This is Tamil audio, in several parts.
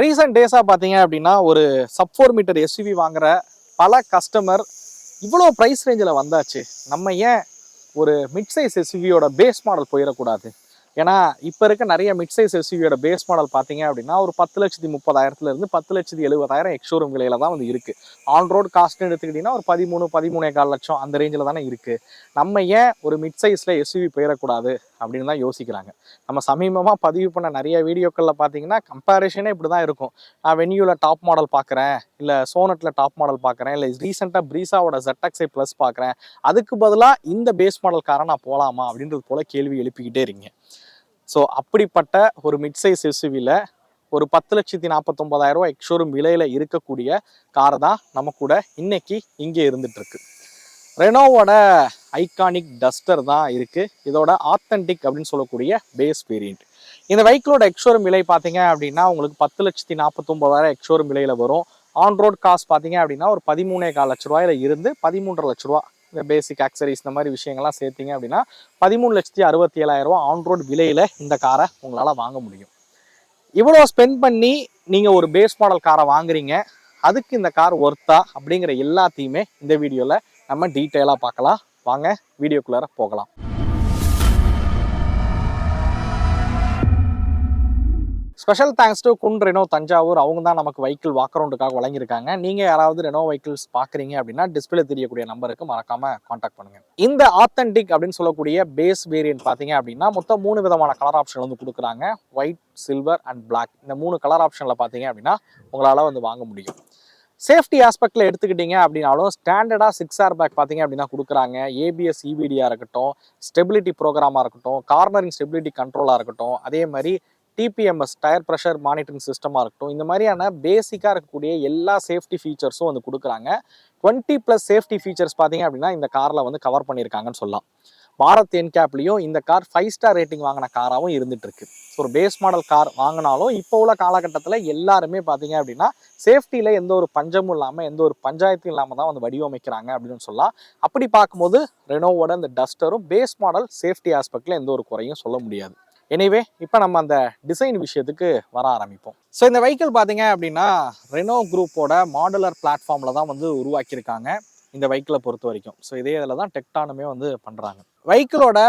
ரீசெண்ட் டேஸாக பார்த்தீங்க அப்படின்னா ஒரு சப் 4 மீட்டர் எஸ்யூவி வாங்குற பல கஸ்டமர் இவ்வளோ ப்ரைஸ் ரேஞ்சில் வந்தாச்சு, நம்ம ஏன் ஒரு மிட் சைஸ் எஸ்யூவியோட பேஸ் மாடல் போயிடக்கூடாது? ஏன்னா இப்போ இருக்க நிறைய மிட் சைஸ் எஸ்யூவியோட பேஸ் மாடல் பார்த்தீங்க அப்படின்னா ஒரு 10,30,000 10,70,000 எக்ஸ்ஷோரூம் விலையில தான் வந்து இருக்குது. ஆன் ரோட் காஸ்ட்னு எடுத்துக்கிட்டிங்கன்னா ஒரு 13-13.25 லட்சம் அந்த ரேஞ்சில் தானே இருக்குது. நம்ம ஏன் ஒரு மிட் சைஸில் எஸ்யூவி போயிடக்கூடாது அப்படின்னு தான் யோசிக்கிறாங்க. நம்ம சமீபமாக பதிவு பண்ண நிறைய வீடியோக்களில் பார்த்தீங்கன்னா கம்பேரிஷனே இப்படி தான் இருக்கும். நான் வென்யூவில் டாப் மாடல் பார்க்குறேன், இல்லை சோனட்டில் டாப் மாடல் பார்க்குறேன், இல்லை ரீசெண்டாக ப்ரீஸாவோட ZXi ப்ளஸ் பார்க்குறேன், அதுக்கு பதிலாக இந்த பேஸ் மாடல் காரை நான் போகலாமா அப்படின்றது போல் கேள்வி எழுப்பிக்கிட்டே இருக்கீங்க. ஸோ அப்படிப்பட்ட ஒரு மிட் சைஸ் எஸ்யூவியில் ஒரு 10,49,000 எக்ஸ்ஷோரூம் விலையில் இருக்கக்கூடிய காரை தான் நம்ம கூட இன்னைக்கு இங்கே இருந்துகிட்ருக்கு. ரெனோவோட ஐகானிக் டஸ்டர் தான் இருக்குது. இதோட ஆத்தென்டிக் அப்படின்னு சொல்லக்கூடிய பேஸ் வேரியண்ட். இந்த வெஹிக்கிளோட எக்ஸ்ஷோரூம் விலை பார்த்தீங்க அப்படின்னா உங்களுக்கு 10,49,000 எக்ஸ்ஷோரூம் விலையில் வரும். ஆன் ரோட் காஸ்ட் பார்த்தீங்க அப்படின்னா ஒரு 13.25 லட்ச ரூபாயில இருந்து 13.5 லட்ச ரூபா, இந்த பேசிக் ஆக்சரிஸ் இந்த மாதிரி விஷயங்கள்லாம் சேர்த்திங்க அப்படின்னா 13,67,000 ஆன் ரோட் விலையில் இந்த காரை உங்களால் வாங்க முடியும். இவ்வளோ ஸ்பெண்ட் பண்ணி நீங்கள் ஒரு பேஸ் மாடல் காரை வாங்குறீங்க, அதுக்கு இந்த கார் ஒர்த்தா அப்படிங்கிற எல்லாத்தையுமே இந்த வீடியோவில் நம்ம டீட்டெயிலாக பார்க்கலாம். வாங்க வீடியோக்குள்ளார போகலாம். Special thanks to Kun Renault Thanjavur. அவங்க தான் நமக்கு வெஹிக்கிள் வாக் அரவுண்டுக்காக வழங்கியிருக்காங்க. நீங்கள் யாராவது ரெனோ வெஹிக்கிள்ஸ் பார்க்குறீங்க அப்படின்னா டிஸ்பிளே தெரியக்கூடிய நம்பருக்கு மறக்காமல் காண்டாக்ட் பண்ணுங்கள். இந்த ஆத்தென்டிக் அப்படின்னு சொல்லக்கூடிய பேஸ் வேரியன்ட் பார்த்தீங்க அப்படின்னா மொத்தம் 3 விதமான கலர் ஆப்ஷன் வந்து கொடுக்குறாங்க. White, silver and black. இந்த 3 கலர் ஆப்ஷனில் பார்த்தீங்க அப்படின்னா உங்களால் வந்து வாங்க முடியும். சேஃப்டி ஆஸ்பெக்டில் எடுத்துக்கிட்டீங்க அப்படின்னாலும் ஸ்டாண்டர்டாக 6 ஏர் பேக் பார்த்தீங்க அப்படின்னா கொடுக்குறாங்க. ஏபிஎஸ் இபிடியாக இருக்கட்டும், ஸ்டெபிலிட்டி ப்ரோக்ராமாக இருக்கட்டும், கார்னரிங் ஸ்டெபிலிட்டி கண்ட்ரோலாக இருக்கட்டும், அதே மாதிரி டிபிஎம்எஸ் டயர் ப்ரெஷர் மானிட்டரிங் சிஸ்டமாக இருக்கட்டும், இந்த மாதிரியான பேசிக்காக இருக்கக்கூடிய எல்லா சேஃப்டி ஃபீச்சர்ஸும் வந்து கொடுக்குறாங்க. 20+ சேஃப்டி ஃபீச்சர்ஸ் பார்த்தீங்க அப்படின்னா இந்த காரில் வந்து கவர் பண்ணியிருக்காங்கன்னு சொல்லலாம். பாரத் என்கேப்லேயும் இந்த கார் 5 ஸ்டார் ரேட்டிங் வாங்கின காராகவும் இருந்துட்டு இருக்கு. ஸோ ஒரு பேஸ் மாடல் கார் வாங்கினாலும் இப்போ உள்ள காலகட்டத்தில் எல்லாருமே பார்த்தீங்க அப்படின்னா சேஃப்டியில் எந்த ஒரு பஞ்சமும் இல்லாமல், எந்த ஒரு பஞ்சாயத்தும் இல்லாமல் தான் வந்து வடிவமைக்கிறாங்க அப்படின்னு சொல்லலாம். அப்படி பார்க்கும்போது ரெனோவோட இந்த டஸ்டரும் பேஸ் மாடல் சேஃப்டி ஆஸ்பெக்டில் எந்த ஒரு குறையும் சொல்ல முடியாது. எனிவே இப்போ நம்ம அந்த டிசைன் விஷயத்துக்கு வர ஆரம்பிப்போம். ஸோ இந்த வெஹிக்கிள் பார்த்தீங்க அப்படின்னா ரெனோ குரூப்போட மாடுலர் பிளாட்ஃபார்மில் தான் வந்து உருவாக்கியிருக்காங்க இந்த வெஹிக்கிளை பொறுத்த வரைக்கும். ஸோ இதே இதில் தான் டெக்டானுமே வந்து பண்ணுறாங்க. வெஹிக்கிளோட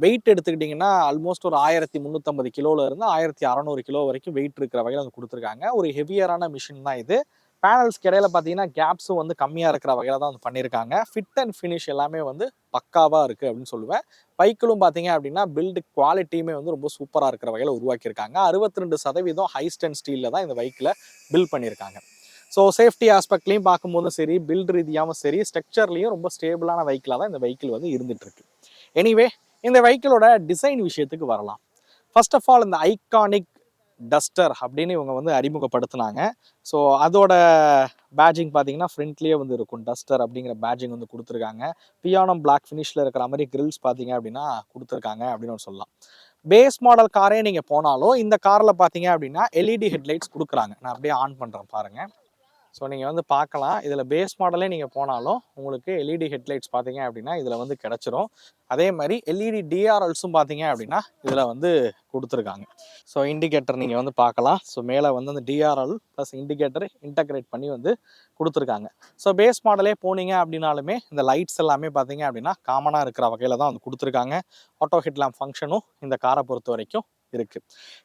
வெயிட் எடுத்துக்கிட்டிங்கன்னா ஆல்மோஸ்ட் ஒரு 1350 கிலோலேருந்து 1600 கிலோ வரைக்கும் வெயிட் இருக்கிற வகையில் வந்து கொடுத்துருக்காங்க. ஒரு ஹெவியரான மிஷின் தான் இது. பேனல்ஸ்க்கு இடையில பார்த்தீங்கன்னா கேப்ஸும் வந்து கம்மியாக இருக்கிற வகையில் தான் வந்து பண்ணியிருக்காங்க. ஃபிட் அண்ட் ஃபினிஷ் எல்லாமே வந்து பக்காவாக இருக்குது அப்படின்னு சொல்லுவேன். பைக்கிலும் பார்த்தீங்க அப்படின்னா பில்டு குவாலிட்டியுமே வந்து ரொம்ப சூப்பராக இருக்கிற வகையில் உருவாக்கியிருக்காங்க. 62% ஹை ஸ்ட்ரென்த் ஸ்டீலில் தான் இந்த வெஹிக்கிளை பில்ட் பண்ணியிருக்காங்க. ஸோ சேஃப்டி ஆஸ்பெக்ட்லையும் பார்க்கும்போதும் சரி, பில்ட் ரீதியாகவும் சரி, ஸ்ட்ரக்சர்லையும் ரொம்ப ஸ்டேபிளான வெஹிக்கிளாக தான் இந்த வெஹிக்கிள் வந்து இருந்துட்டு இருக்கு. எனிவே இந்த வெஹிக்கிளோட டிசைன் விஷயத்துக்கு வரலாம். ஃபர்ஸ்ட் ஆஃப் ஆல் இந்த ஐகானிக் டஸ்டர் அப்படின்னு இவங்க வந்து அறிமுகப்படுத்தினாங்க. ஸோ அதோட பேட்ஜிங் பார்த்தீங்கன்னா ஃப்ரண்ட்லேயே வந்து இருக்கும். டஸ்டர் அப்படிங்கிற பேட்ஜிங் வந்து கொடுத்துருக்காங்க. பியானோ பிளாக் ஃபினிஷில் இருக்கிற மாதிரி கிரில்ஸ் பார்த்தீங்க அப்படின்னா கொடுத்துருக்காங்க அப்படின்னு சொல்லலாம். பேஸ் மாடல் காரே நீங்கள் போனாலும் இந்த காரில் பார்த்தீங்க அப்படின்னா எல்இடி ஹெட்லைட்ஸ் கொடுக்குறாங்க. நான் அப்படியே ஆன் பண்ணுறேன் பாருங்கள். ஸோ நீங்கள் வந்து பார்க்கலாம், இதில் பேஸ் மாடலே நீங்கள் போனாலும் உங்களுக்கு எல்இடி ஹெட்லைட்ஸ் பார்த்தீங்க அப்படின்னா இதில் வந்து கிடச்சிரும். அதே மாதிரி எல்இடி டிஆர்எல்ஸும் பார்த்தீங்க அப்படின்னா இதில் வந்து கொடுத்துருக்காங்க. ஸோ இண்டிகேட்டர் நீங்கள் வந்து பார்க்கலாம். ஸோ மேலே வந்து அந்த டிஆர்எல் ப்ளஸ் இண்டிகேட்டர் இன்டகிரேட் பண்ணி வந்து கொடுத்துருக்காங்க. ஸோ பேஸ் மாடலே போனீங்க அப்படின்னாலுமே இந்த லைட்ஸ் எல்லாமே பார்த்தீங்க அப்படின்னா காமனாக இருக்கிற வகையில் தான் வந்து கொடுத்துருக்காங்க. ஆட்டோ ஹெட்லாம்ப் ஃபங்க்ஷனும் இந்த காரை பொறுத்த வரைக்கும் இருக்கு.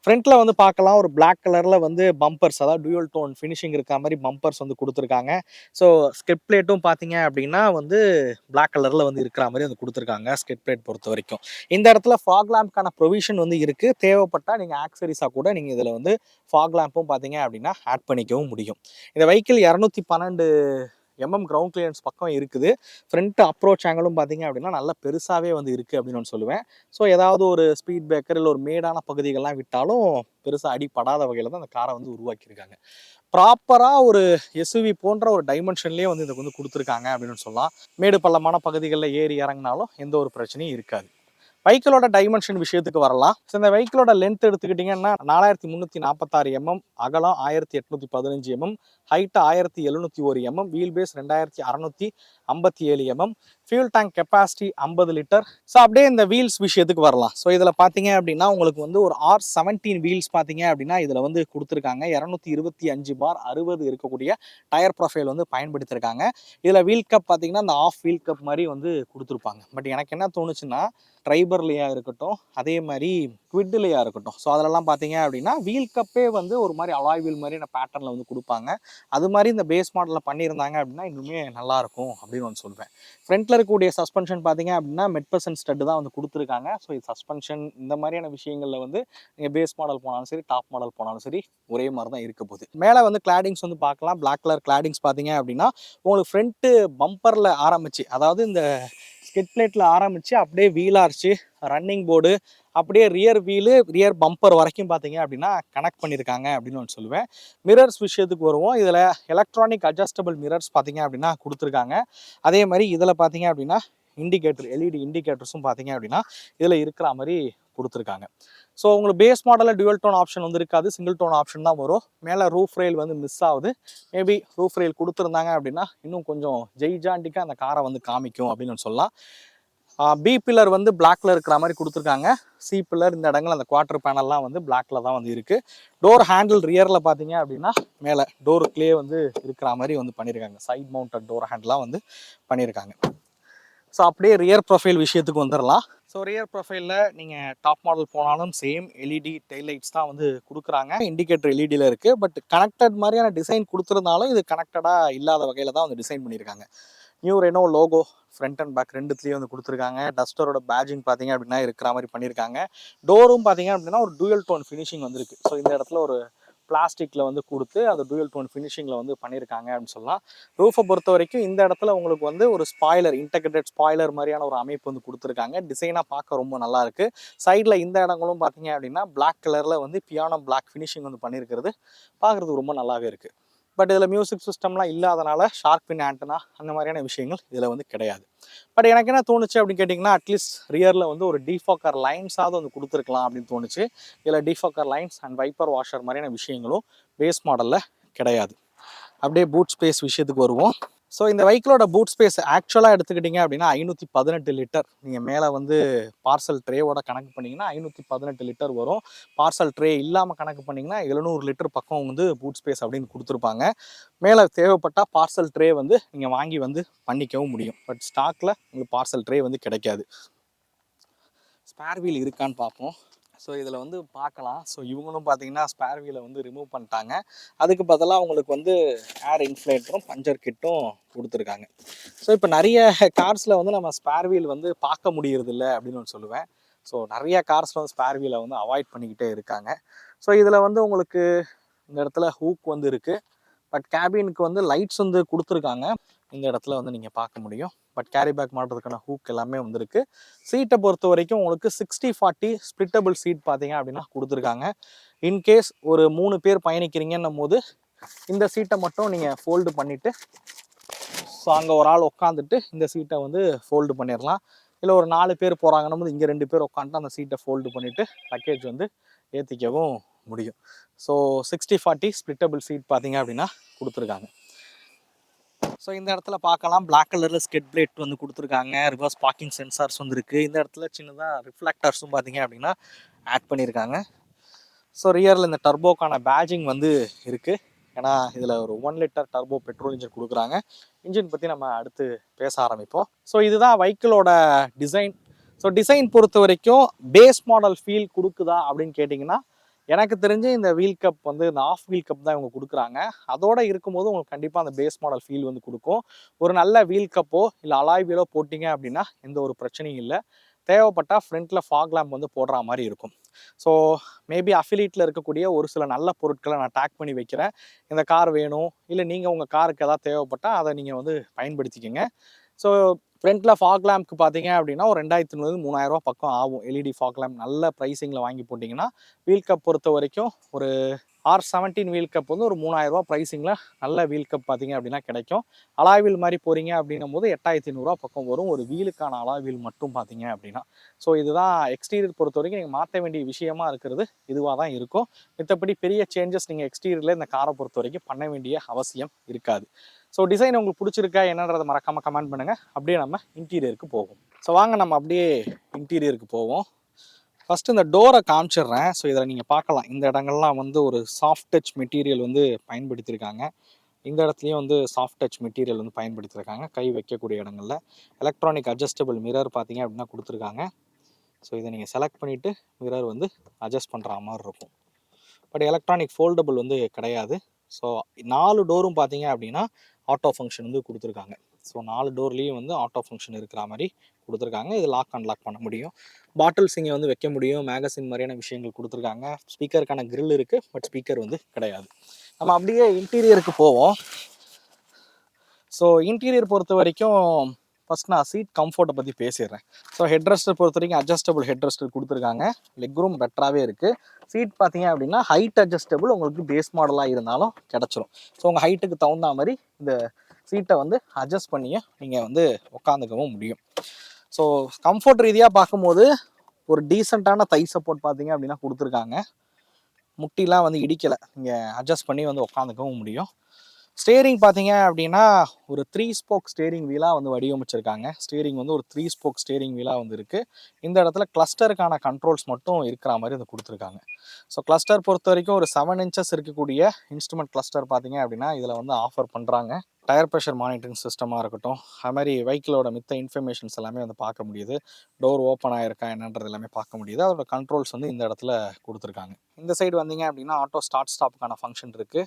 ஃப்ரண்ட்ல வந்து பார்க்கலாம், ஒரு பிளாக் கலர்ல வந்து பம்பர்ஸ், அதாவது டூயல் டோன் ஃபினிஷிங் இருக்க மாதிரி பம்பர்ஸ் வந்து கொடுத்துருக்காங்க. ஸோ ஸ்கெட் பிளேட்டும் பார்த்தீங்க அப்படின்னா வந்து பிளாக் கலர்ல வந்து இருக்கிற மாதிரி வந்து கொடுத்துருக்காங்க. ஸ்கெட் பிளேட் பொறுத்த வரைக்கும் இந்த இடத்துல ஃபாக் லேம்ப்கான ப்ரொவிஷன் வந்து இருக்கு. தேவைப்பட்டா நீங்க ஆக்சரிஸா கூட நீங்க இதுல வந்து ஃபாக் லேம்பும் பார்த்தீங்க அப்படின்னா ஆட் பண்ணிக்கவும் முடியும். இந்த வெஹிக்கிள் 212 கிரவுண்ட் கிளியரன்ஸ் பக்கம் இருக்குது. ஃப்ரண்ட் அப்ரோச் ஆங்கிளும் பார்த்தீங்க அப்படின்னா நல்லா பெருசாகவே வந்து இருக்குது அப்படின்னு நான் சொல்லுவேன். ஸோ ஏதாவது ஒரு ஸ்பீட் பிரேக்கர் இல்லை ஒரு மேடான பகுதிகள்லாம் விட்டாலும் பெருசாக அடிப்படாத வகையில் தான் அந்த காரை வந்து உருவாக்கியிருக்காங்க. ப்ராப்பராக ஒரு எஸ்யூவி போன்ற ஒரு டைமென்ஷன்லேயே வந்து இதுக்கு வந்து கொடுத்துருக்காங்க அப்படின்னு சொல்லலாம். மேடு பள்ளமான பகுதிகளில் ஏறி இறங்கினாலும் எந்த ஒரு பிரச்சனையும் இருக்காது. வெஹிக்கிளோட டைமென்ஷன் விஷயத்துக்கு வரலாம். ஸோ இந்த வெஹிக்கிளோட லென்த் எடுத்துக்கிட்டிங்கன்னா 4346 அகலம் 1815 height 1701 wheel base 2657 fuel tank capacity 50 litre. So அப்படியே இந்த வீல்ஸ் விஷயத்துக்கு வரலாம். ஸோ இதில் பார்த்தீங்க அப்படின்னா உங்களுக்கு வந்து ஒரு R17 வீல்ஸ் பார்த்தீங்க அப்படின்னா இதில் வந்து கொடுத்துருக்காங்க. 225/60 இருக்கக்கூடிய டயர் ப்ரொஃபைல் வந்து பயன்படுத்தியிருக்காங்க. இதில் வீல் கப் பார்த்தீங்கன்னா இந்த ஆஃப் வீல் கப் மாதிரி வந்து கொடுத்துருப்பாங்க. பட் எனக்கு என்ன தோணுச்சுன்னா ட்ரைபர்லையா இருக்கட்டும், அதே மாதிரி குவிட்லையா இருக்கட்டும், ஸோ அதிலலாம் பார்த்தீங்க அப்படின்னா வீல் கப்பே வந்து ஒரு மாதிரி அலாய் வீல் மாதிரி பேட்டர்னில் வந்து கொடுப்பாங்க. அது மாதிரி இந்த பேஸ் மாடலில் பண்ணியிருந்தாங்க அப்படின்னா இன்னுமே நல்லாயிருக்கும் அப்படின்னு வந்து சொல்வேன். ஃப்ரண்ட்டில் இருக்கக்கூடிய சஸ்பென்ஷன் பார்த்தீங்க அப்படின்னா மெட்பர்சன் ஸ்டட் தான் வந்து கொடுத்துருக்காங்க. ஸோ இது சஸ்பென்ஷன் இந்த மாதிரியான விஷயங்களில் வந்து நீங்கள் பேஸ் மாடல் போனாலும் சரி, டாப் மாடல் போனாலும் சரி, ஒரே மாதிரி தான் இருக்க போகுது. மேலே வந்து கிளாடிங்ஸ் வந்து பார்க்கலாம். பிளாக் கலர் கிளாடிங்ஸ் பார்த்தீங்க அப்படின்னா உங்களுக்கு ஃப்ரண்ட்டு பம்பரில் ஆரம்பிச்சு, அதாவது இந்த ஸ்கிட் பிளேட்டில் ஆரம்பித்து அப்படியே வீல் ஆர்ச்சு, ரன்னிங் போர்டு, அப்படியே ரியர் வீலு, ரியர் பம்பர் வரைக்கும் பார்த்தீங்க அப்படின்னா கனெக்ட் பண்ணியிருக்காங்க அப்படின்னு நான் சொல்லுவேன். மிரர்ஸ் விஷயத்துக்கு வருவோம். இதில் எலக்ட்ரானிக் அட்ஜஸ்டபிள் மிரர்ஸ் பார்த்தீங்க அப்படின்னா கொடுத்துருக்காங்க. அதே மாதிரி இதில் பார்த்தீங்க அப்படின்னா இண்டிகேட்டர், எல்இடி இண்டிகேட்டர்ஸும் பார்த்தீங்க அப்படின்னா இதில் இருக்கிற மாதிரி கொடுத்துருக்காங்க. ஸோ உங்களுக்கு பேஸ் மாடலில் டுவல் டோன் ஆப்ஷன் வந்து இருக்காது, சிங்கிள் டோன் ஆப்ஷன் தான் வரும். மேலே ரூஃப் ரெயில் வந்து மிஸ் ஆகுது. மேபி ரூஃப் ரெயில் கொடுத்துருந்தாங்க அப்படின்னா இன்னும் கொஞ்சம் ஜெய்ஜாண்டிக்காக அந்த காரை வந்து காமிக்கும் அப்படின்னு சொல்லலாம். பி பில்லர் வந்து பிளாக்ல இருக்கிற மாதிரி கொடுத்துருக்காங்க. சி பில்லர் இந்த இடங்கள் அந்த குவார்டர் பேனல்லாம் வந்து பிளாக்ல தான் வந்து இருக்குது. டோர் ஹேண்டில் ரியரில் பார்த்தீங்க அப்படின்னா மேலே டோருக்குள்ளேயே வந்து இருக்கிற மாதிரி வந்து பண்ணியிருக்காங்க. சைட் மவுண்டட் டோர் ஹேண்டெலாம் வந்து பண்ணியிருக்காங்க. ஸோ அப்படியே ரியர் ப்ரொஃபைல் விஷயத்துக்கு வந்துடலாம். ஸோ ரியர் ப்ரொஃபைலில் நீங்கள் டாப் மாடல் போனாலும் சேம் எல்இடி டெய்லைட்ஸ் தான் வந்து கொடுக்குறாங்க. இண்டிகேட்டர் எல்இடியில் இருக்குது. பட் கனெக்டட் மாதிரியான டிசைன் கொடுத்துருந்தாலும் இது கனெக்டடாக இல்லாத வகையில் தான் வந்து டிசைன் பண்ணியிருக்காங்க. New Renault logo front and back ரெண்டுத்துலேயும் வந்து கொடுத்துருக்காங்க. டஸ்டரோட பேஜிங் பார்த்தீங்க அப்படின்னா இருக்கிற மாதிரி பண்ணியிருக்காங்க. டோரும் பார்த்தீங்க அப்படின்னா ஒரு டூயல் டோன் ஃபினிஷிங் வந்துருக்கு. ஸோ இந்த இடத்துல ஒரு பிளாஸ்டிக்கில் வந்து கொடுத்து அது டூயல் டோன் ஃபினிஷிங்கில் வந்து பண்ணியிருக்காங்க அப்படின்னு சொல்லலாம். ரூஃபை பொறுத்த வரைக்கும் இந்த இடத்துல உங்களுக்கு வந்து ஒரு ஸ்பாய்லர், இன்டெகிரேட்டட் ஸ்பாய்லர் மாதிரியான ஒரு அமைப்பு வந்து கொடுத்துருக்காங்க. டிசைனாக பார்க்க ரொம்ப நல்லா இருக்குது. சைடில் இந்த இடங்களும் பார்த்தீங்க அப்படின்னா பிளாக் கலரில் வந்து பியானோ பிளாக் ஃபினிஷிங் வந்து பண்ணியிருக்கிறது பார்க்குறதுக்கு ரொம்ப நல்லாவே இருக்குது. பட் இதில் மியூசிக் சிஸ்டம்லாம் இல்லாதனால ஷார்க் பின் ஆண்டனா அந்த மாதிரியான விஷயங்கள் இதில் வந்து கிடையாது. பட் எனக்கு என்ன தோணுச்சு அப்படின்னு கேட்டிங்கன்னா அட்லீஸ்ட் ரியரில் வந்து ஒரு டிஃபாக்கர் லைன்ஸாவது வந்து கொடுத்துருக்கலாம் அப்படின்னு தோணுச்சு. இதில் defogger lines and wiper washer மாதிரியான விஷயங்களும் பேஸ் மாடலில் கிடையாது. அப்படியே பூட் ஸ்பேஸ் விஷயத்துக்கு வருவோம். ஸோ இந்த வெஹிக்கிளோட பூட் ஸ்பேஸ் ஆக்சுவலாக எடுத்துக்கிட்டிங்க அப்படின்னா 518 லிட்டர். நீங்கள் மேலே வந்து பார்சல் ட்ரேவோட கணக்கு பண்ணிங்கன்னா 518 லிட்டர் வரும். பார்சல் ட்ரே இல்லாமல் கணக்கு பண்ணிங்கன்னா 700 லிட்டர் பக்கம் வந்து பூட் ஸ்பேஸ் அப்படின்னு கொடுத்துருப்பாங்க. மேலே தேவைப்பட்டால் பார்சல் ட்ரே வந்து நீங்கள் வாங்கி வந்து பண்ணிக்கவும் முடியும். பட் ஸ்டாக்கில் உங்களுக்கு பார்சல் ட்ரே வந்து கிடைக்காது. ஸ்பேர் வீல் இருக்கான்னு பார்ப்போம். ஸோ இதில் வந்து பார்க்கலாம். ஸோ இவங்களும் பார்த்தீங்கன்னா ஸ்பேர் வீலை வந்து ரிமூவ் பண்ணிட்டாங்க. அதுக்கு பதிலாக அவங்களுக்கு வந்து ஏர் இன்ஃப்ளேட்டரும் பஞ்சர் கிட்டும் கொடுத்துருக்காங்க. ஸோ இப்போ நிறைய கார்ஸில் வந்து நம்ம ஸ்பேர் வீல் வந்து பார்க்க முடியறதில்ல அப்படின்னு நான் சொல்லுவேன். ஸோ நிறைய கார்ஸில் வந்து ஸ்பேர் வீலை வந்து அவாய்ட் பண்ணிக்கிட்டே இருக்காங்க. ஸோ இதில் வந்து உங்களுக்கு இந்த இடத்துல ஹூக் வந்து இருக்குது. பட் கேபினுக்கு வந்து லைட்ஸ் வந்து கொடுத்துருக்காங்க. இந்த இடத்துல வந்து நீங்கள் பார்க்க முடியும். பட் கேரி பேக் மாட்டுறதுக்கான ஹூக் எல்லாமே வந்துருக்கு. சீட்டை பொறுத்த வரைக்கும் உங்களுக்கு 60/40 ஸ்பிளிட்டபிள் சீட் பார்த்தீங்க அப்படின்னா கொடுத்துருக்காங்க. இன்கேஸ் ஒரு 3 பேர் பயணிக்கிறீங்கன்னும் போது இந்த சீட்டை மட்டும் நீங்கள் ஃபோல்டு பண்ணிவிட்டு, ஸோ அங்கே ஒரு ஆள் உட்காந்துட்டு இந்த சீட்டை வந்து ஃபோல்டு பண்ணிடலாம். இல்லை ஒரு 4 பேர் போகிறாங்கன்னும் போது இங்கே 2 பேர் உட்காந்துட்டு அந்த சீட்டை ஃபோல்டு பண்ணிவிட்டு லக்கேஜ் வந்து ஏற்றிக்கவும் முடியும். ஸோ 60/40 ஸ்பிளிட்டபிள் சீட் பார்த்தீங்க அப்படின்னா கொடுத்துருக்காங்க. ஸோ இந்த இடத்துல பார்க்கலாம் பிளாக் கலரில் ஸ்கெட் பிளேட் வந்து கொடுத்துருக்காங்க. ரிவர்ஸ் பார்க்கிங் சென்சார்ஸ் வந்துருக்கு. இந்த இடத்துல சின்னதாக ரிஃப்ளெக்டர்ஸும் பார்த்தீங்க அப்படின்னா ஆட் பண்ணியிருக்காங்க. ஸோ ரியரில் இந்த டர்போக்கான பேஜிங் வந்து இருக்குது. ஏன்னா இதில் ஒரு 1 லிட்டர் டர்போ பெட்ரோல் இன்ஜின் கொடுக்குறாங்க. இன்ஜின் பற்றி நம்ம அடுத்து பேச ஆரம்பிப்போம். ஸோ இதுதான் வெஹிக்கிளோட டிசைன். ஸோ டிசைன் பொறுத்த வரைக்கும் பேஸ் மாடல் ஃபீல் கொடுக்குதா அப்படின்னு கேட்டிங்கன்னா எனக்கு தெரிஞ்சு இந்த வீல் கப் வந்து இந்த ஆஃப் வீல் கப் தான் இவங்க கொடுக்குறாங்க. அதோடு இருக்கும்போது உங்களுக்கு கண்டிப்பாக அந்த பேஸ் மாடல் ஃபீல் வந்து கொடுக்கும். ஒரு நல்ல வீல் கப்போ இல்லை அலாய் வீலோ போட்டிங்க அப்படின்னா எந்த ஒரு பிரச்சனையும் இல்லை. தேவைப்பட்டால் ஃப்ரண்ட்டில் ஃபாக் லேம்ப் வந்து போடுற மாதிரி இருக்கும். ஸோ மேபி அஃபிலியேட்டில் இருக்கக்கூடிய ஒரு சில நல்ல பொருட்களை நான் டேக் பண்ணி வைக்கிறேன். இந்த கார் வேணும், இல்லை நீங்கள் உங்கள் காருக்கு எதாவது தேவைப்பட்டால் அதை நீங்கள் வந்து பயன்படுத்திக்கோங்க. ஸோ ஃப்ரண்ட்டில் ஃபாக் லேம்ப்க்கு பார்த்தீங்க அப்படின்னா ஒரு 2500 3000 ரூபா பக்கம் ஆகும். எல்இடி ஃபாக் லேம்ப் நல்ல ப்ரைஸிங்கில் வாங்கி போட்டிங்கன்னா வீல் கப் பொறுத்த வரைக்கும் ஒரு R17 வீல் கப் வந்து ஒரு 3000 ரூபா ப்ரைஸிங்கில் நல்ல வீல் கப் பார்த்தீங்க அப்படின்னா கிடைக்கும். அலாய் வீல் மாதிரி போகிறீங்க அப்படின்னும் போது 8500 ரூபா பக்கம் வரும் ஒரு வீலுக்கான அலாய் வீல் மட்டும் பார்த்தீங்க அப்படின்னா. ஸோ இதுதான் எக்ஸ்டீரியர் பொறுத்த வரைக்கும் நீங்கள் மாற்ற வேண்டிய விஷயமா இருக்கிறது இதுவாக தான் இருக்கும். மற்றபடி பெரிய சேஞ்சஸ் நீங்கள் எக்ஸ்டீரியரில் இந்த காரை பொறுத்த வரைக்கும் பண்ண வேண்டிய அவசியம் இருக்காது. ஸோ டிசைன் உங்களுக்கு பிடிச்சிருக்கா என்னன்றதை மறக்காமல் கமெண்ட் பண்ணுங்கள். அப்படியே நம்ம இன்டீரியருக்கு போவோம். ஸோ வாங்க நம்ம அப்படியே இன்டீரியருக்கு போவோம். ஃபஸ்ட்டு இந்த டோரை காமிச்சிடுறேன். ஸோ இதில் நீங்கள் பார்க்கலாம், இந்த இடங்கள்லாம் வந்து ஒரு சாஃப்ட் டச் மெட்டீரியல் வந்து பயன்படுத்தியிருக்காங்க. இந்த இடத்துலையும் வந்து சாஃப்ட் டச் மெட்டீரியல் வந்து பயன்படுத்தியிருக்காங்க கை வைக்கக்கூடிய இடங்களில். எலக்ட்ரானிக் அட்ஜஸ்டபிள் மிரர் பார்த்தீங்க அப்படின்னா கொடுத்துருக்காங்க. ஸோ இதை நீங்கள் செலக்ட் பண்ணிவிட்டு மிரர் வந்து அட்ஜஸ்ட் பண்ணுற மாதிரி இருக்கும். பட் எலக்ட்ரானிக் ஃபோல்டபுள் வந்து கிடையாது. ஸோ 4 டோரும் பார்த்தீங்க அப்படின்னா ஆட்டோ ஃபங்க்ஷன் வந்து கொடுத்துருக்காங்க. ஸோ 4 டோர்லேயும் வந்து ஆட்டோ ஃபங்க்ஷன் இருக்கிற மாதிரி கொடுத்துருக்காங்க. இது லாக் அன்லாக் பண்ண முடியும். பாட்டில்ஸ் இங்கே வந்து வைக்க முடியும். மேகசின் மாதிரியான விஷயங்கள் கொடுத்துருக்காங்க. ஸ்பீக்கருக்கான கிரில் இருக்குது, பட் ஸ்பீக்கர் வந்து கிடையாது. நம்ம அப்படியே இன்டீரியருக்கு போவோம். ஸோ இன்டீரியர் பொறுத்த வரைக்கும் ஃபஸ்ட் நான் சீட் கம்ஃபர்ட்டை பற்றி பேசிடுறேன். ஸோ ஹெட்ரெஸ்ட்டை பொறுத்த வரைக்கும் அட்ஜஸ்டபுள் ஹெட்ரெஸ்ட் கொடுத்துருக்காங்க. லெக் ரூம் பெட்டராகவே இருக்குது. சீட் பார்த்தீங்க அப்படின்னா ஹைட் அட்ஜஸ்டபுள் உங்களுக்கு பேஸ் மாடலாக இருந்தாலும் கிடச்சிரும். ஸோ உங்கள் ஹைட்டுக்கு தகுந்த மாதிரி இந்த சீட்டை வந்து அட்ஜஸ்ட் பண்ணியும் நீங்கள் வந்து உட்காந்துக்கவும் முடியும். ஸோ கம்ஃபர்ட் ரீதியாக பார்க்கும்போது ஒரு டீசெண்டான தை சப்போர்ட் பார்த்தீங்க அப்படின்னா கொடுத்துருக்காங்க. முட்டிலாம் வந்து இடிக்கலை, நீங்கள் அட்ஜஸ்ட் பண்ணி வந்து உட்காந்துக்கவும் முடியும். ஸ்டேரிங் பார்த்தீங்க அப்படின்னா ஒரு 3 ஸ்போக் ஸ்டேரிங் வீலாக வந்து வடிவமைச்சிருக்காங்க. ஸ்டேரிங் வந்து ஒரு 3 ஸ்போக் ஸ்டேரிங் வீலாக வந்து இருக்குது. இந்த இடத்துல கிளஸ்டருக்கான கண்ட்ரோல்ஸ் மட்டும் இருக்கிற மாதிரி வந்து கொடுத்துருக்காங்க. ஸோ கிளஸ்டர் பொறுத்த வரைக்கும் ஒரு 7 இன்ச்சஸ் இருக்கக்கூடிய இன்ஸ்ட்ருமெண்ட் கிளஸ்டர் பார்த்தீங்க அப்படின்னா இதில் வந்து ஆஃபர் பண்ணுறாங்க. டயர் ப்ரெஷர் மானிட்டரிங் சிஸ்டமாக இருக்கட்டும், அது மாதிரி வெஹிக்கிளோட மித்த இன்ஃபர்மேஷன்ஸ் எல்லாமே வந்து பார்க்க முடியுது. டோர் ஓப்பன் ஆகிருக்கா என்னன்றது எல்லாமே பார்க்க முடியுது. அதோட கண்ட்ரோல்ஸ் வந்து இந்த இடத்துல கொடுத்துருக்காங்க. இந்த சைடு வந்தீங்க அப்படின்னா ஆட்டோ ஸ்டார்ட் ஸ்டாப்புக்கான ஃபங்க்ஷன் இருக்குது.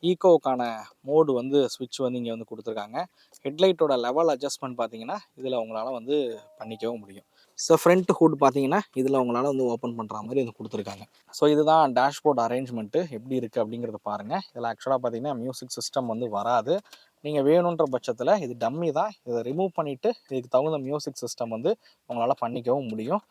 ஈகோவுக்கான மோடு வந்து ஸ்விட்ச் வந்து இங்கே வந்து கொடுத்துருக்காங்க. ஹெட்லைட்டோட லெவல் அட்ஜஸ்ட்மெண்ட் பார்த்தீங்கன்னா இதில் உங்களால் வந்து பண்ணிக்கவும் முடியும். ஸோ ஃப்ரண்ட் ஹுட் பார்த்தீங்கன்னா இதில் உங்களால் வந்து ஓப்பன் பண்ணுற மாதிரி வந்து கொடுத்துருக்காங்க. ஸோ இதுதான் டேஷ்போர்ட் அரேஞ்ச்மெண்ட்டு எப்படி இருக்குது அப்படிங்கிறத பாருங்கள். இதில் ஆக்சுவலாக பார்த்தீங்கன்னா மியூசிக் சிஸ்டம் வந்து வராது. நீங்கள் வேணுன்ற பட்சத்தில் இது டம்மி தான், இதை ரிமூவ் பண்ணிவிட்டு இதுக்கு தகுந்த மியூசிக் சிஸ்டம் வந்து உங்களால் பண்ணிக்கவும் முடியும்.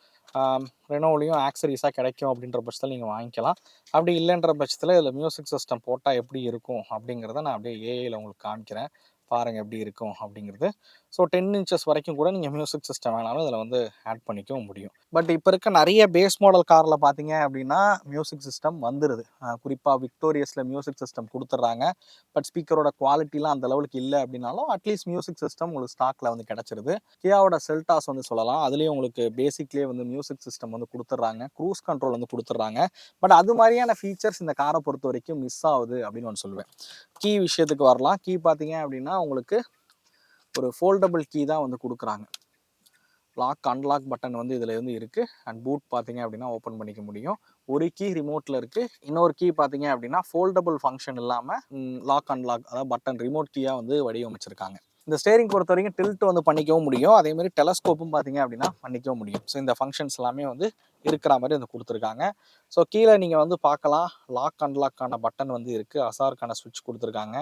ரெனோலையும் ஆக்சரிஸாக கிடைக்கும் அப்படின்ற பட்சத்தில் நீங்கள் வாங்கிக்கலாம். அப்படி இல்லைன்ற பட்சத்தில் இதில் மியூசிக் சிஸ்டம் போட்டால் எப்படி இருக்கும் அப்படிங்கிறத நான் அப்படியே ஏஐயில் உங்களுக்கு காமிக்கிறேன். பாருங்கள் எப்படி இருக்கும் அப்படிங்கிறது. ஸோ 10 இன்ச்சஸ் வரைக்கும் கூட நீங்கள் மியூசிக் சிஸ்டம் வேணாலும் இதில் வந்து ஆட் பண்ணிக்கவும் முடியும். பட் இப்போ இருக்க நிறைய பேஸ் மாடல் காரில் பார்த்தீங்க அப்படின்னா மியூசிக் சிஸ்டம் வந்துடுது. குறிப்பாக விக்டோரியஸில் மியூசிக் சிஸ்டம் கொடுத்துட்றாங்க. பட் ஸ்பீக்கரோட குவாலிட்டிலாம் அந்த லெவலுக்கு இல்லை அப்படின்னாலும் அட்லீஸ்ட் மியூசிக் சிஸ்டம் உங்களுக்கு ஸ்டாக்கில் வந்து கிடச்சிருது. கியாவோட செல்டாஸ் வந்து சொல்லலாம், அதுலேயும் உங்களுக்கு பேசிக்லேயே வந்து மியூசிக் சிஸ்டம் வந்து கொடுத்துட்றாங்க. க்ரூஸ் கண்ட்ரோல் வந்து கொடுத்துட்றாங்க. பட் அது மாதிரியான ஃபீச்சர்ஸ் இந்த காரை பொறுத்த வரைக்கும் மிஸ் ஆகுது அப்படின்னு ஒன்று சொல்லுவேன். கீ விஷயத்துக்கு வரலாம். கீ பார்த்தீங்க அப்படின்னா உங்களுக்கு ஒரு ஃபோல்டபுள் கீ தான் வந்து கொடுக்குறாங்க. லாக் அன்லாக் பட்டன் வந்து இதில் வந்து இருக்குது. அண்ட் பூட் பார்த்தீங்க அப்படின்னா ஓப்பன் பண்ணிக்க முடியும். ஒரு கீ ரிமோட்டில் இருக்குது. இன்னொரு கீ பார்த்தீங்க அப்படின்னா ஃபோல்டபுள் ஃபங்க்ஷன் இல்லாமல் லாக் அன்லாக் அதாவது பட்டன் ரிமோட் கீயாக வந்து வடிவமைச்சிருக்காங்க. இந்த ஸ்டேரிங் பொறுத்த வரைக்கும் டில்ட் வந்து பண்ணிக்கவும் முடியும். அதேமாதிரி டெலஸ்கோப்பும் பார்த்தீங்க அப்படின்னா பண்ணிக்கவும் முடியும். ஸோ இந்த ஃபங்க்ஷன்ஸ் எல்லாமே வந்து இருக்கிற மாதிரி வந்து கொடுத்துருக்காங்க. ஸோ கீழே நீங்கள் வந்து பார்க்கலாம், லாக் அன்லாக்கான பட்டன் வந்து இருக்குது. அசாருக்கான ஸ்விட்ச் கொடுத்துருக்காங்க.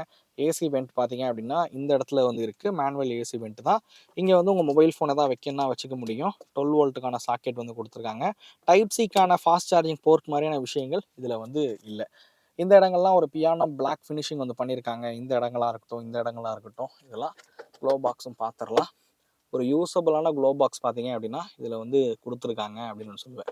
ஏசி வெண்ட் பார்த்தீங்க அப்படின்னா இந்த இடத்துல வந்து இருக்குது. மேனுவல் ஏசி வெண்ட் தான். இங்கே வந்து உங்கள் மொபைல் ஃபோனை தான் வைக்கணும்னா வச்சுக்க முடியும். 12 வோல்ட்டுக்கான சாக்கெட் வந்து கொடுத்துருக்காங்க. டைப் சிக்கான ஃபாஸ்ட் சார்ஜிங் போர்ட் மாதிரியான விஷயங்கள் இதில் வந்து இல்லை. இந்த இடங்கள்லாம் ஒரு பியானோ பிளாக் ஃபினிஷிங் வந்து பண்ணியிருக்காங்க. இந்த இடங்களாக இருக்கட்டும், இந்த இடங்களாக இருக்கட்டும், இதெல்லாம் க்ளோ பாக்ஸும் பார்த்துடலாம். ஒரு யூஸபிளான க்ளோ பாக்ஸ் பார்த்தீங்க அப்படின்னா இதில் வந்து கொடுத்துருக்காங்க அப்படின்னு சொல்லுவேன்.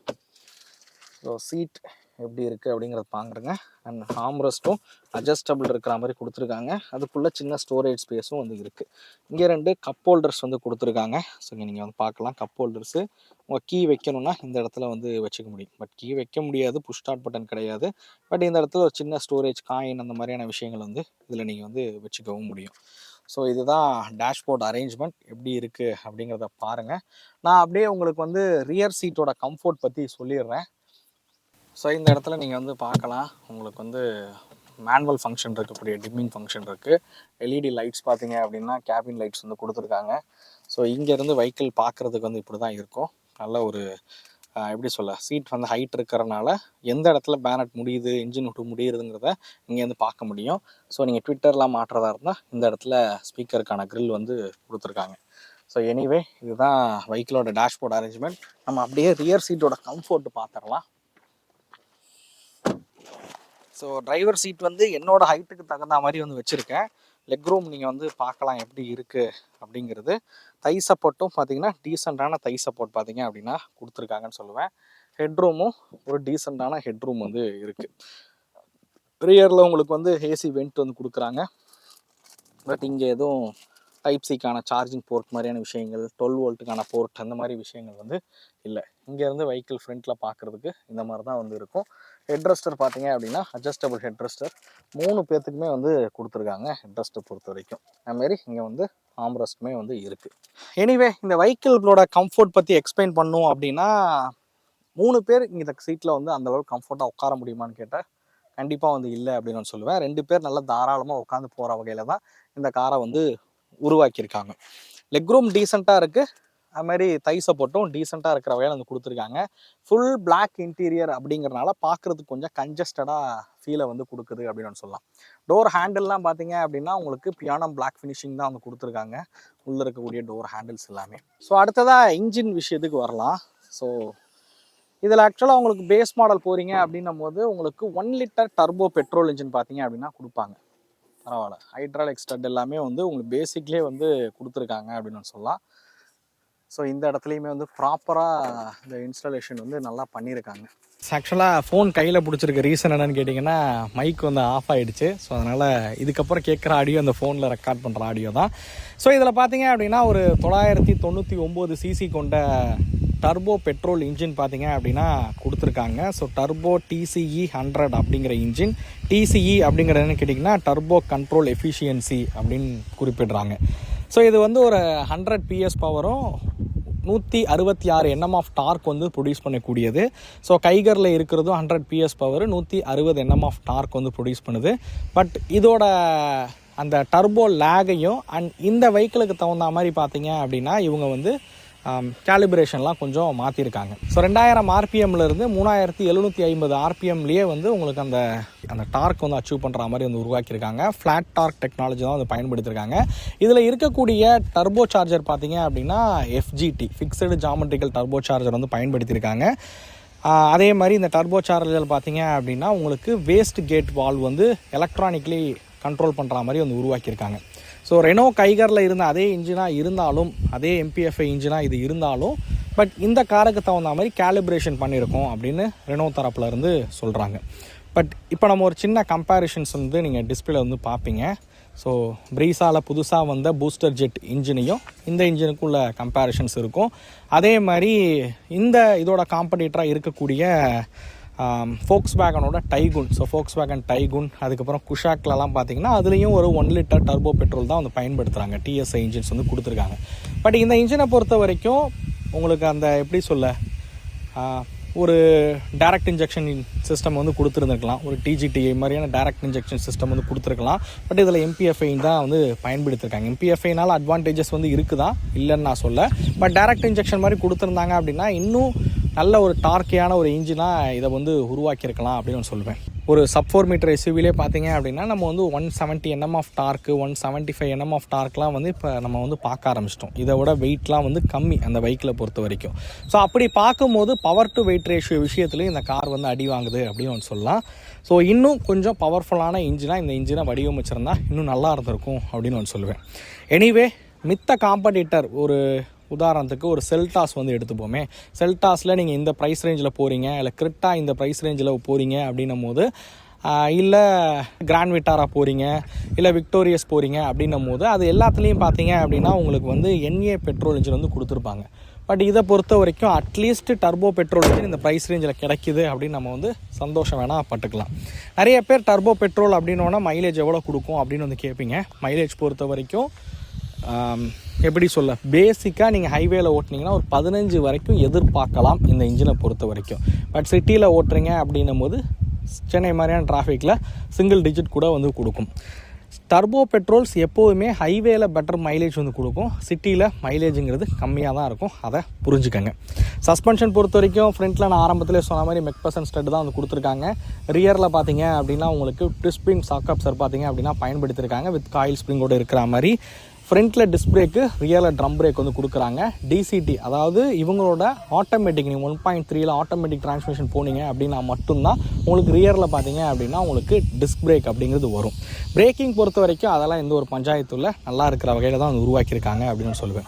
ஸோ சீட் எப்படி இருக்குது அப்படிங்கிறத பாருங்க. அண்ட் ஆம்ரெஸ்ட்டும் அட்ஜஸ்டபிள் இருக்கிற மாதிரி கொடுத்துருக்காங்க. அதுக்குள்ளே சின்ன ஸ்டோரேஜ் ஸ்பேஸும் வந்து இருக்குது. இங்கே 2 கப் ஹோல்டர்ஸ் வந்து கொடுத்துருக்காங்க. ஸோ இங்கே நீங்கள் வந்து பார்க்கலாம் கப் ஹோல்டர்ஸு. உங்கள் கீ வைக்கணும்னா இந்த இடத்துல வந்து வச்சுக்க முடியும். பட் கீ வைக்க முடியாது, புஷ் ஸ்டார்ட் பட்டன் கிடையாது. பட் இந்த இடத்துல ஒரு சின்ன ஸ்டோரேஜ் காயின் அந்த மாதிரியான விஷயங்கள் வந்து இதில் நீங்கள் வந்து வச்சுக்கவும் முடியும். ஸோ இதுதான் டேஷ்போர்ட் அரேஞ்ச்மெண்ட் எப்படி இருக்குது அப்படிங்கிறத பாருங்கள். நான் அப்படியே உங்களுக்கு வந்து ரியர் சீட்டோட கம்ஃபோர்ட் பற்றி சொல்லிடுறேன். ஸோ இந்த இடத்துல நீங்கள் வந்து பார்க்கலாம், உங்களுக்கு வந்து மேனுவல் ஃபங்க்ஷன் இருக்கக்கூடிய டிம்மிங் ஃபங்க்ஷன் இருக்குது. எல்இடி லைட்ஸ் பார்த்தீங்க அப்படின்னா கேபின் லைட்ஸ் வந்து கொடுத்துருக்காங்க. ஸோ இங்கேருந்து வெஹிக்கிள் பார்க்குறதுக்கு வந்து இப்படி தான் இருக்கும். நல்ல ஒரு எப்படி சொல்ல, சீட் வந்து ஹைட் இருக்கிறனால எந்த இடத்துல பேனட் முடியுது, இன்ஜின் விட்டு முடியுதுங்கிறத இங்கேருந்து பார்க்க முடியும். ஸோ நீங்கள் ட்விட்டர்லாம் மாட்டுறதா இருந்தால் இந்த இடத்துல ஸ்பீக்கருக்கான க்ரில் வந்து கொடுத்துருக்காங்க. ஸோ எனிவே இதுதான் வெஹிக்கிளோட டேஷ்போர்ட் அரேஞ்ச்மெண்ட். நம்ம அப்படியே ரியர் சீட்டோட கம்ஃபோர்ட் பார்த்துடலாம். ஸோ டிரைவர் சீட் வந்து என்னோடய ஹைட்டுக்கு தகுந்த மாதிரி வந்து வச்சுருக்கேன். லெக் ரூம் நீங்கள் வந்து பார்க்கலாம் எப்படி இருக்குது அப்படிங்கிறது. தை சப்போர்ட்டும் பார்த்தீங்கன்னா டீசெண்டான தை சப்போர்ட் பார்த்தீங்க அப்படின்னா கொடுத்துருக்காங்கன்னு சொல்லுவேன். ஹெட்ரூமும் ஒரு டீசெண்டான ஹெட்ரூம் வந்து இருக்குது. ரியரில் உங்களுக்கு வந்து ஏசி வெண்ட் வந்து கொடுக்குறாங்க. பட் இங்கே எதுவும் டைப் சிக்கான சார்ஜிங் போர்ட் மாதிரியான விஷயங்கள், 12 வோல்ட்டுக்கான போர்ட் அந்த மாதிரி விஷயங்கள் வந்து இல்லை. இங்கேருந்து வெஹிக்கிள் ஃப்ரண்ட்டில் பார்க்குறதுக்கு இந்த மாதிரி தான் வந்து இருக்கும். ஹெட்ரெஸ்டர் பார்த்தீங்க அப்படின்னா அட்ஜஸ்டபிள் ஹெட்ரெஸ்டர் 3 பேர்த்துக்குமே வந்து கொடுத்துருக்காங்க. ஹெட்ரெஸ்ட்டை பொறுத்த வரைக்கும் அதுமாரி இங்கே வந்து ஆம்ரெஸ்ட்டுமே வந்து இருக்குது. எனிவே இந்த வெஹிக்கிளோட கம்ஃபர்ட் பற்றி எக்ஸ்பிளைன் பண்ணோம் அப்படின்னா 3 பேர் இந்த சீட்டில் வந்து அந்தளவுக்கு கம்ஃபர்ட்டாக உட்கார முடியுமான்னு கேட்டால் கண்டிப்பாக வந்து இல்லை அப்படின்னு நான் சொல்லுவேன். 2 பேர் நல்லா தாராளமாக உட்காந்து போகிற வகையில் தான் இந்த காரை வந்து உருவாக்கியிருக்காங்க. லெக் ரூம் டீசெண்டாக இருக்குது. அதுமாதிரி தை சப்போர்ட்டும் டீசெண்டாக இருக்கிற வகையில் வந்து கொடுத்துருக்காங்க. ஃபுல் பிளாக் இன்டீரியர் அப்படிங்கிறனால பார்க்குறதுக்கு கொஞ்சம் கன்ஜஸ்டடாக ஃபீலை வந்து கொடுக்குது அப்படின்னு சொல்லலாம். டோர் ஹேண்டில்லாம் பார்த்தீங்க அப்படின்னா உங்களுக்கு பியானம் பிளாக் ஃபினிஷிங் தான் வந்து கொடுத்துருக்காங்க உள்ளே இருக்கக்கூடிய டோர் ஹேண்டில்ஸ் எல்லாமே. ஸோ அடுத்ததாக இன்ஜின் விஷயத்துக்கு வரலாம். ஸோ இதில் ஆக்சுவலாக உங்களுக்கு பேஸ் மாடல் போகிறீங்க அப்படின்னும் போது உங்களுக்கு 1 லிட்டர் டர்போ பெட்ரோல் இன்ஜின் பார்த்தீங்க அப்படின்னா கொடுப்பாங்க. பரவாயில்ல, ஹைட்ராலிக் ஸ்டட் எல்லாமே வந்து உங்களுக்கு பேசிக்லேயே வந்து கொடுத்துருக்காங்க அப்படின்னு சொல்லலாம். ஸோ இந்த இடத்துலையுமே வந்து ப்ராப்பராக இந்த இன்ஸ்டாலேஷன் வந்து நல்லா பண்ணியிருக்காங்க. ஆக்சுவலாக ஃபோன் கையில் பிடிச்சிருக்க ரீசன் என்னன்னு கேட்டிங்கன்னா மைக் வந்து ஆஃப் ஆகிடுச்சு. ஸோ அதனால் இதுக்கப்புறம் கேட்குற ஆடியோ அந்த ஃபோனில் ரெக்கார்ட் பண்ணுற ஆடியோ தான். ஸோ இதில் பார்த்தீங்க அப்படின்னா ஒரு 999 சிசி கொண்ட டர்போ பெட்ரோல் இன்ஜின் பார்த்தீங்க அப்படின்னா கொடுத்துருக்காங்க. ஸோ டர்போ TCE 100 அப்படிங்கிற இன்ஜின். TCE அப்படிங்கிறது என்னன்னு கேட்டிங்கன்னா டர்போ கண்ட்ரோல் எஃபிஷியன்சி அப்படின்னு குறிப்பிடுறாங்க. ஸோ இது வந்து ஒரு 100 PS பவரும் 166 Nm ஆஃப் டார்க் வந்து ப்ரொடியூஸ் பண்ணக்கூடியது. ஸோ கைகரில் இருக்கிறதும் 100 PS power 160 Nm of torque வந்து ப்ரொடியூஸ் பண்ணுது. பட் இதோட அந்த டர்போ லேகையும் அண்ட் இந்த வெஹிக்கிளுக்கு தகுந்த மாதிரி பார்த்தீங்க அப்படின்னா இவங்க வந்து கேலிப்ரேஷன்லாம் கொஞ்சம் மாற்றிருக்காங்க. ஸோ 2000 RPMலேருந்து 3750 RPMலேயே வந்து உங்களுக்கு அந்த டார்க் வந்து அச்சீவ் பண்ணுற மாதிரி வந்து உருவாக்கியிருக்காங்க. ஃப்ளாட் டார்க் டெக்னாலஜி தான் வந்து பயன்படுத்தியிருக்காங்க. இதில் இருக்கக்கூடிய டர்போ சார்ஜர் பார்த்தீங்க அப்படின்னா FGT fixed geometrical turbo charger வந்து பயன்படுத்தியிருக்காங்க. அதே மாதிரி இந்த டர்போ சார்ஜர் பார்த்தீங்க அப்படின்னா உங்களுக்கு வேஸ்ட் கேட் வால்வ் வந்து எலக்ட்ரானிக்லி கண்ட்ரோல் பண்ணுற மாதிரி வந்து உருவாக்கியிருக்காங்க. ஸோ ரெனோ கைகரில் இருந்த அதே இன்ஜினாக இருந்தாலும், அதே MPFI இன்ஜினாக இது இருந்தாலும், பட் இந்த காருக்கு தகுந்த மாதிரி கேலிப்ரேஷன் பண்ணியிருக்கோம் அப்படின்னு ரெனோ தரப்பில் இருந்து சொல்கிறாங்க. பட் இப்போ நம்ம ஒரு சின்ன கம்பேரிஷன்ஸ் வந்து நீங்கள் டிஸ்பிளே வந்து பார்ப்பீங்க. ஸோ ப்ரீஸாவில் புதுசாக வந்த பூஸ்டர் ஜெட் இன்ஜினையும் இந்த இன்ஜினுக்குள்ள கம்பேரிஷன்ஸ் இருக்கும். அதே மாதிரி இதோட காம்படிட்டராக இருக்கக்கூடிய ஃபோக்ஸ்வேகனோட டைகுன். ஸோ ஃபோக்ஸ்வேகன் டைகுன், அதுக்கப்புறம் குஷாக்லலாம் பார்த்தீங்கன்னா அதுலேயும் ஒரு 1 லிட்டர் டர்போ பெட்ரோல் தான் வந்து பயன்படுத்துகிறாங்க. TSI இன்ஜின்ஸ் வந்து கொடுத்துருக்காங்க. பட் இந்த இன்ஜினை பொறுத்த வரைக்கும் உங்களுக்கு அந்த எப்படி சொல்ல ஒரு டைரக்ட் இன்ஜெக்ஷன் சிஸ்டம் வந்து கொடுத்துருந்துருக்கலாம். ஒரு TGTI மாதிரியான டைரக்ட் இன்ஜெக்ஷன் சிஸ்டம் வந்து கொடுத்துருக்கலாம். பட் இதில் MPFI தான் வந்து பயன்படுத்தியிருக்காங்க. MPFIனால் அட்வான்டேஜஸ் வந்து இருக்குதா இல்லைன்னு நான் சொல்ல. பட் டைரக்ட் இன்ஜெக்ஷன் மாதிரி கொடுத்துருந்தாங்க அப்படின்னா இன்னும் நல்ல ஒரு டார்க்கியான ஒரு இன்ஜினாக இதை வந்து உருவாக்கியிருக்கலாம் அப்படின்னு சொல்லுவேன். ஒரு sub 4 மீட்டர் SUVலே பார்த்தீங்க அப்படின்னா நம்ம வந்து 170 Nm of torque 175 Nm of டார்க்லாம் வந்து இப்போ நம்ம வந்து பார்க்க ஆரம்பிச்சிட்டோம். இதை விட வெயிட்லாம் வந்து கம்மி அந்த பைக்கில் பொறுத்த வரைக்கும். ஸோ அப்படி பார்க்கும்போது பவர் டு வெயிட் ரேஷியோ விஷயத்துலையும் இந்த கார் வந்து அடி வாங்குது அப்படின்னு சொல்லலாம். ஸோ இன்னும் கொஞ்சம் பவர்ஃபுல்லான இன்ஜினாக இந்த இன்ஜினை வடிவமைச்சிருந்தா இன்னும் நல்லா இருந்திருக்கும் அப்படின்னு சொல்லுவேன். எனிவே மித்த காம்படிட்டர் ஒரு உதாரணத்துக்கு ஒரு செல்டாஸ் வந்து எடுத்துப்போமே. செல்டாஸில் நீங்கள் இந்த ப்ரைஸ் ரேஞ்சில் போகிறீங்க, இல்லை கிரிட்டா இந்த ப்ரைஸ் ரேஞ்சில் போகிறீங்க அப்படின்னும் போது, இல்லை கிராண்ட் விட்டாரா போகிறீங்க, இல்லை விக்டோரியஸ் போகிறீங்க அப்படின்னும் போது அது எல்லாத்துலேயும் பார்த்தீங்க அப்படின்னா உங்களுக்கு வந்து NA பெட்ரோல் இன்ஜின் வந்து கொடுத்துருப்பாங்க. பட் இதை பொறுத்த வரைக்கும் அட்லீஸ்ட் டர்போ பெட்ரோல் இன்ஜின் இந்த ப்ரைஸ் ரேஞ்சில் கிடைக்குது அப்படின்னு நம்ம வந்து சந்தோஷம் வேணால் பட்டுக்கலாம். நிறைய பேர் டர்போ பெட்ரோல் அப்படின்னோன்னா மைலேஜ் எவ்வளோ கொடுக்கும் அப்படின்னு வந்து கேட்பீங்க. மைலேஜ் பொறுத்த வரைக்கும் எப்படி சொல்ல, பேசிக்காக நீங்கள் ஹைவேல ஓட்டினீங்கன்னா ஒரு 15 வரைக்கும் எதிர்பார்க்கலாம் இந்த இன்ஜினை பொறுத்த வரைக்கும். பட் சிட்டியில் ஓட்டுறீங்க அப்படின்னும் போது சென்னை மாதிரியான டிராஃபிக்கில் சிங்கிள் டிஜிட் கூட வந்து கொடுக்கும். டர்போ பெட்ரோல்ஸ் எப்போதுமே ஹைவேல பெட்டர் மைலேஜ் வந்து கொடுக்கும். சிட்டியில் மைலேஜுங்கிறது கம்மியாக தான் இருக்கும், அதை புரிஞ்சுக்கங்க. சஸ்பென்ஷன் பொறுத்த வரைக்கும் ஃப்ரண்ட்டில் நான் ஆரம்பத்தில் சொன்ன மாதிரி மெக்பர்சன் ஸ்டட் தான் வந்து கொடுத்துருக்காங்க. ரியரில் பார்த்தீங்க அப்படின்னா உங்களுக்கு ட்விஸ்ட் ஸ்ப்ரிங் ஷாக் அப்சர் பார்த்தீங்க அப்படின்னா பயன்படுத்தியிருக்காங்க வித் காயில் ஸ்ப்ரிங்கோடு இருக்கிற மாதிரி. ஃப்ரண்ட்டில் டிஸ்க் பிரேக்கு, ரியரில் ட்ரம் பிரேக் வந்து கொடுக்குறாங்க. டிசிடி அதாவது இவங்களோட ஆட்டோமேட்டிக், நீங்கள் 1.3ல் ஆட்டோமேட்டிக் டிரான்ஸ்மிஷன் போனீங்க அப்படின்னா மட்டும்தான் உங்களுக்கு ரியரில் பார்த்தீங்க அப்படின்னா உங்களுக்கு டிஸ்க் பிரேக் அப்படிங்கிறது வரும். பிரேக்கிங் பொறுத்த வரைக்கும் அதெல்லாம் எந்த ஒரு பஞ்சாயத்து இல்லை, நல்லா இருக்கிற வகையில் தான் வந்து உருவாக்கியிருக்காங்க அப்படின்னு சொல்லுவேன்.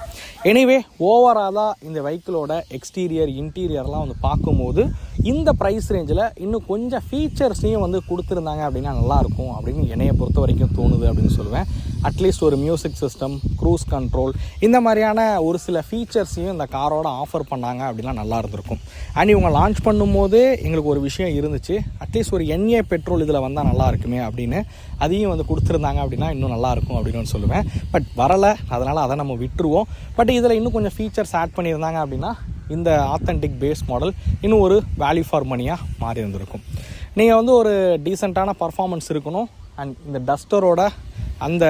எனிவே ஓவராலாக இந்த வெஹிக்கிளோட எக்ஸ்டீரியர் இன்டீரியர்லாம் வந்து பார்க்கும்போது இந்த ப்ரைஸ் ரேஞ்சில் இன்னும் கொஞ்சம் ஃபீச்சர்ஸையும் வந்து கொடுத்துருந்தாங்க அப்படின்னா நல்லாயிருக்கும் அப்படின்னு என்னையை பொறுத்த வரைக்கும் தோணுது அப்படின்னு சொல்லுவேன். அட்லீஸ்ட் ஒரு மியூசிக் சிஸ்டம், க்ரூஸ் கண்ட்ரோல், இந்த மாதிரியான ஒரு சில ஃபீச்சர்ஸையும் இந்த காரோட ஆஃபர் பண்ணாங்க அப்படின்னா நல்லா இருந்திருக்கும். அண்ட் இவங்க லான்ச் பண்ணும்போது எங்களுக்கு ஒரு விஷயம் இருந்துச்சு, அட்லீஸ்ட் ஒரு NA பெட்ரோல் இதில் வந்தால் நல்லா இருக்குமே அப்படின்னு. அதையும் வந்து கொடுத்துருந்தாங்க அப்படின்னா இன்னும் நல்லாயிருக்கும் அப்படின்னு சொல்லுவேன். பட் வரலை, அதனால் அதை நம்ம விட்டுருவோம். பட் இதில் இன்னும் கொஞ்சம் ஃபீச்சர்ஸ் ஆட் பண்ணியிருந்தாங்க அப்படின்னா இந்த ஆத்தென்டிக் பேஸ் மாடல் இன்னும் ஒரு வேல்யூ ஃபார் மணியாக மாறி இருந்திருக்கும். நீங்கள் வந்து ஒரு டீசெண்டான பர்ஃபார்மன்ஸ் இருக்கணும், அண்ட் இந்த டஸ்டரோட அந்த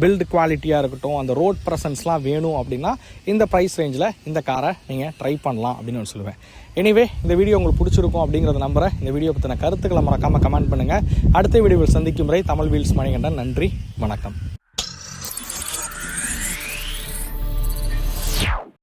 பில்டு குவாலிட்டியாக இருக்கட்டும், அந்த ரோட் ப்ரெசன்ஸ்லாம் வேணும் அப்படின்னா இந்த ப்ரைஸ் ரேஞ்சில் இந்த காரை நீங்கள் ட்ரை பண்ணலாம் அப்படின்னு சொல்லுவேன். எனிவே இந்த வீடியோ உங்களுக்கு பிடிச்சிருக்கும் அப்படிங்கிறத நம்புகிறேன். இந்த வீடியோ பற்றின கருத்துக்களை மறக்காமல் கமெண்ட் பண்ணுங்கள். அடுத்த வீடியோவில் சந்திக்கும் வரை தமிழ் வீல்ஸ் மணிகண்டன். நன்றி, வணக்கம்.